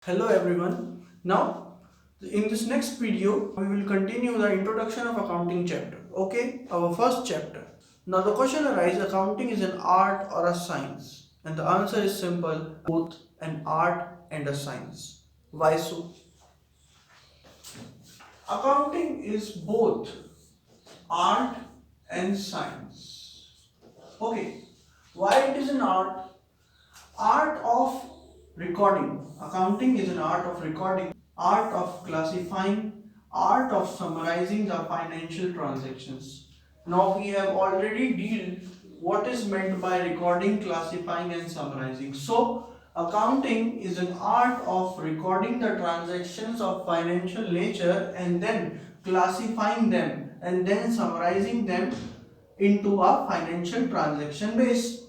Hello everyone. Now, in this next video, we will continue the introduction of accounting chapter. Okay, our first chapter. Now the question arises, accounting is an art or a science? And the answer is simple, both an art and a science. Why so? Accounting is both art and science. Okay, why it is an art? Art of recording. Accounting is an art of recording, art of classifying, art of summarizing the financial transactions. Now we have already dealt what is meant by recording, classifying and summarizing. So accounting is an art of recording the transactions of financial nature and then classifying them and then summarizing them into a financial transaction base.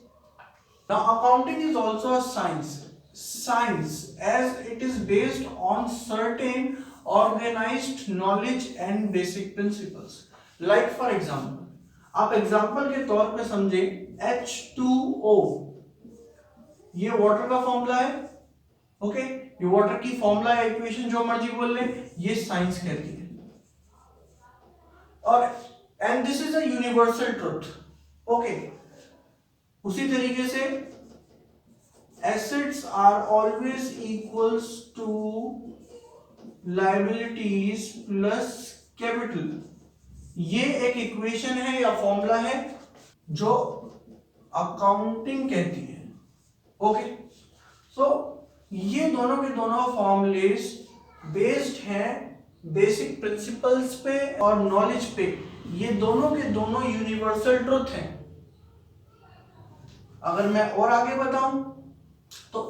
Now, accounting is also a science. Science, as it is based on certain organized knowledge and basic principles. Like for example, आप example के तौर पे समझे H2O, ये water का formula है. Okay, ये water की फॉर्मूला है, इक्वेशन जो मर्जी बोल ले, ये साइंस कहती है. और and this is a universal truth. Okay, उसी तरीके से assets are always equals to liabilities plus capital. ये एक इक्वेशन है या फॉर्मूला है जो अकाउंटिंग कहती है. ओके, सो ये दोनों के दोनों फॉर्मूलेस बेस्ड हैं बेसिक प्रिंसिपल्स पे और नॉलेज पे. ये दोनों के दोनों यूनिवर्सल ट्रुथ हैं. अगर मैं और आगे बताऊं तो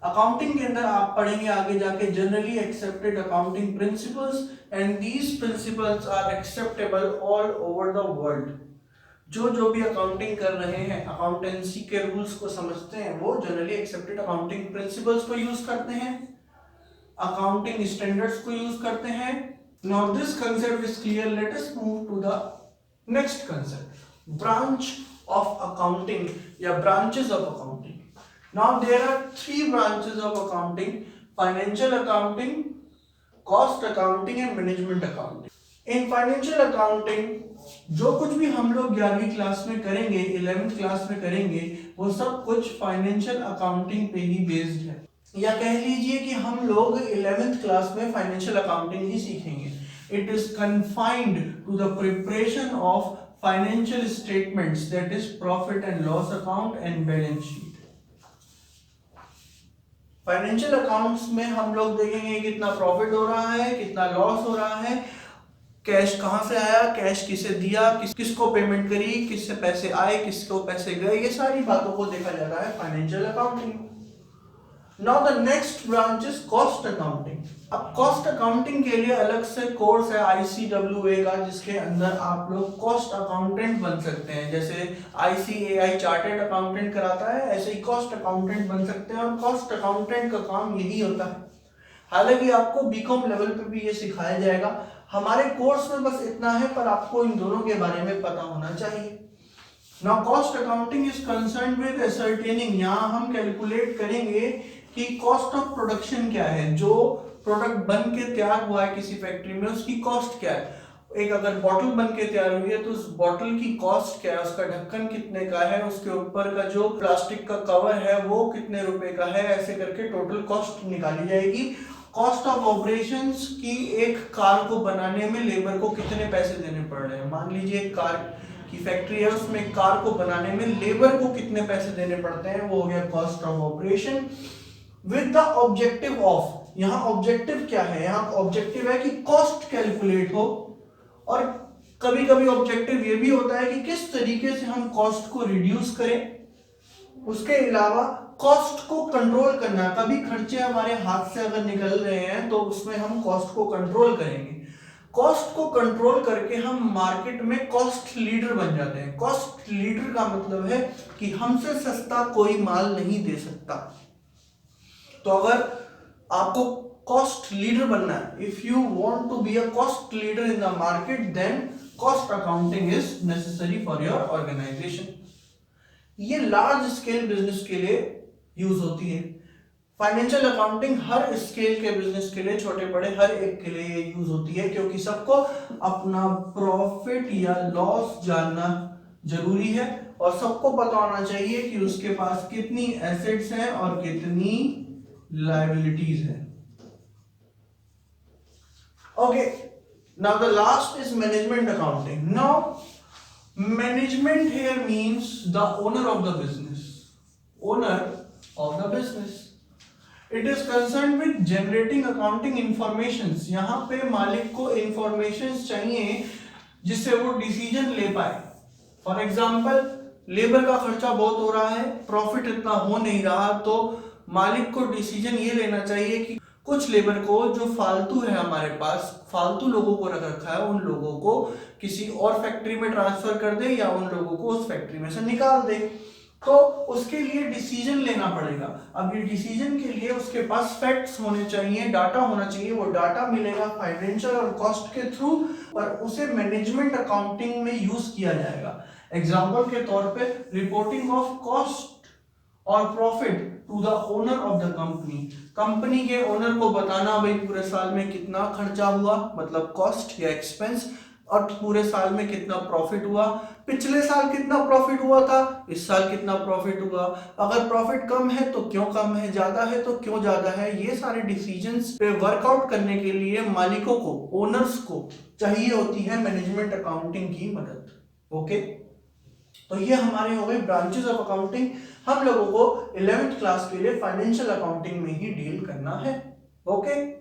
अकाउंटिंग के अंदर आप पढ़ेंगे आगे जाके generally accepted accounting principles and these principles are acceptable all over the world. जो भी अकाउंटिंग कर रहे हैं, अकाउंटेंसी के रूल्स को समझते हैं, वो जनरली एक्सेप्टेड अकाउंटिंग प्रिंसिपल्स को यूज करते हैं, अकाउंटिंग स्टैंडर्ड्स को यूज करते हैं. Now this concept is clear. Let us move to the next concept, branch of accounting या branches of accounting. Now there are three branches of accounting: financial accounting, cost accounting and management accounting. In financial accounting जो कुछ भी हम लोग 11वीं class में करेंगे, 11th class में करेंगे, वो सब कुछ फाइनेंशियल अकाउंटिंग पे ही बेस्ड है. या कह लीजिए कि हम लोग 11th क्लास में फाइनेंशियल अकाउंटिंग ही सीखेंगे. It is confined to the preparation of financial statements, that is profit and loss account and balance sheet. Financial accounts में हम लोग देखेंगे कितना प्रॉफिट हो रहा है, कितना लॉस हो रहा है, कैश कहां से आया, कैश किसे दिया, किसको पेमेंट करी, किससे पैसे आए, किसको पैसे गए, ये सारी बातों को देखा जाता है financial accounting. Now the next branch is cost accounting. अब कॉस्ट अकाउंटिंग के लिए अलग से कोर्स है ICWA का, जिसके अंदर आप लोग कॉस्ट अकाउंटेंट बन सकते हैं. जैसे ICAI चार्टेड अकाउंटेंट कराता है, ऐसे ही कॉस्ट अकाउंटेंट बन सकते हैं. और कॉस्ट अकाउंटेंट का काम यही होता है. हालांकि आपको बीकॉम लेवल पे भी ये सिखाया जाएगा. हमारे कोर्स में बस इतना है, पर आपको इन दोनों के बारे में पता होना चाहिए. Now cost accounting is concerned with ascertaining. यहाँ हम कैलकुलेट करेंगे कि कॉस्ट ऑफ प्रोडक्शन क्या है, जो प्रोडक्ट बन के तैयार हुआ है किसी फैक्ट्री में, उसकी कॉस्ट क्या है. एक अगर बॉटल बन के तैयार हुई है तो उस बॉटल की कॉस्ट क्या है, उसका ढक्कन कितने का है, उसके ऊपर का जो प्लास्टिक का कवर है वो कितने रुपए का है, ऐसे करके टोटल कॉस्ट निकाली जाएगी. कॉस्ट ऑफ ऑपरेशंस की एक कार को बनाने में लेबर को कितने पैसे देने पड़ रहे हैं. मान लीजिए एक कार की फैक्ट्री है, उसमें एक कार को बनाने में लेबर को कितने पैसे देने पड़ते हैं, वो हो गया cost of operation. With the objective of, यहाँ ऑब्जेक्टिव क्या है, यहाँ ऑब्जेक्टिव है कि कॉस्ट कैलकुलेट हो. और कभी कभी ऑब्जेक्टिव ये भी होता है कि किस तरीके से हम कॉस्ट को रिड्यूस करें. उसके अलावा कॉस्ट को कंट्रोल करना, कभी खर्चे हमारे हाथ से अगर निकल रहे हैं तो उसमें हम कॉस्ट को कंट्रोल करेंगे. कॉस्ट को कंट्रोल करके हम मार्केट में कॉस्ट लीडर बन जाते हैं. कॉस्ट लीडर का मतलब है कि हमसे सस्ता कोई माल नहीं दे सकता. तो अगर आपको कॉस्ट लीडर बनना है, if you want to be a cost leader in the market, then cost accounting is necessary for your organisation. ये लार्ज स्केल बिजनेस के लिए यूज होती है. फाइनेंशियल अकाउंटिंग हर स्केल के बिजनेस के लिए, छोटे बड़े हर एक के लिए यूज होती है, क्योंकि सबको अपना प्रॉफिट या लॉस जानना जरूरी है और सबको पता होना चाहिए कि उसके पास कितनी एसेट्स हैं और कितनी लायबिलिटीज हैं। Okay, now the last is management accounting. Now management here means the owner of the business, owner of the business. It is concern with generating accounting information. यहां पे मालिक को इंफॉर्मेशन चाहिए जिससे वो डिसीजन ले पाए। फॉर एग्जाम्पल, लेबर का खर्चा बहुत हो रहा है, प्रॉफिट इतना हो नहीं रहा, तो मालिक को डिसीजन ये लेना चाहिए कि कुछ लेबर को जो फालतू है हमारे पास, फालतू लोगों को रख रखा है, उन लोगों को किसी और फैक्ट्री में ट्रांसफर कर दे या उन लोगों को उस फैक्ट्री में से निकाल दे। तो उसके लिए डिसीजन लेना पड़ेगा। अब ये डिसीजन के लिए उसके पास फैक्ट्स होने चाहिए, डाटा होना चाहिए। वो डाटा मिलेगा फाइनेंशियल और कॉस्ट के थ्रू और उसे मैनेजमेंट अकाउंटिंग में यूज किया जाएगा। एग्जाम्पल के तौर पे रिपोर्टिंग ऑफ कॉस्ट और profit to the owner of the company. Company के ओनर को बताना भाई पूरे साल में कितना खर्चा हुआ, मतलब कॉस्ट या एक्सपेंस, और पूरे साल में कितना प्रॉफिट हुआ, पिछले साल कितना प्रॉफिट हुआ था, इस साल कितना प्रॉफिट हुआ, अगर प्रॉफिट कम है तो क्यों कम है, ज्यादा है तो क्यों ज्यादा है। ये सारे डिसीजंस पे वर्कआउट करने के लिए मालिकों को, ओनर्स को चाहिए होती है मैनेजमेंट अकाउंटिंग की मदद। ओके, तो ये हमारे हो गए ब्रांचेस ऑफ अकाउंटिंग। हम लोगों को 11th क्लास के लिए फाइनेंशियल अकाउंटिंग में ही डील करना है। ओके।